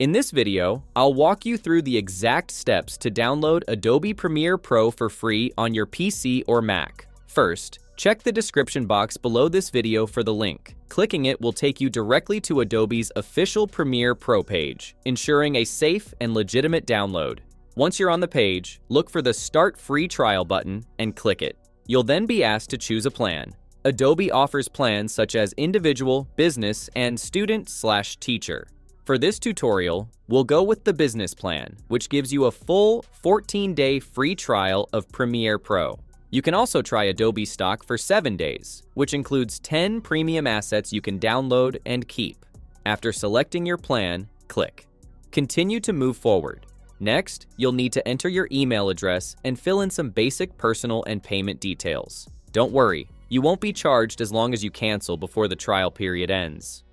In this video, I'll walk you through the exact steps to download Adobe Premiere Pro for free on your PC or Mac. First, check the description box below this video for the link. Clicking it will take you directly to Adobe's official Premiere Pro page, ensuring a safe and legitimate download. Once you're on the page, look for the Start Free Trial button and click it. You'll then be asked to choose a plan. Adobe offers plans such as individual, business, and student/teacher. For this tutorial, we'll go with the business plan, which gives you a full 14-day free trial of Premiere Pro. You can also try Adobe Stock for 7 days, which includes 10 premium assets you can download and keep. After selecting your plan, click. Continue to move forward. Next, you'll need to enter your email address and fill in some basic personal and payment details. Don't worry, you won't be charged as long as you cancel before the trial period ends.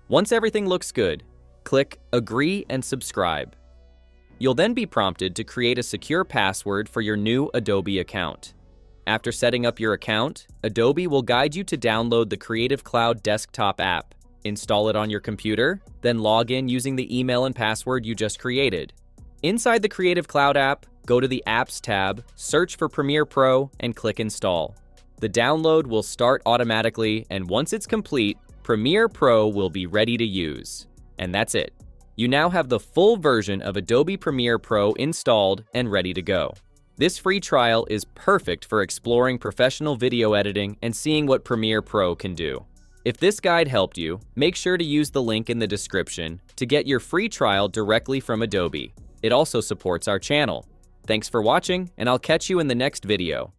Once everything looks good, click Agree and Subscribe. You'll then be prompted to create a secure password for your new Adobe account. After setting up your account, Adobe will guide you to download the Creative Cloud desktop app. Install it on your computer, then log in using the email and password you just created. Inside the Creative Cloud app, go to the Apps tab, search for Premiere Pro, and click Install. The download will start automatically, and once it's complete, Premiere Pro will be ready to use. And that's it. You now have the full version of Adobe Premiere Pro installed and ready to go. This free trial is perfect for exploring professional video editing and seeing what Premiere Pro can do. If this guide helped you, make sure to use the link in the description to get your free trial directly from Adobe. It also supports our channel. Thanks for watching, and I'll catch you in the next video.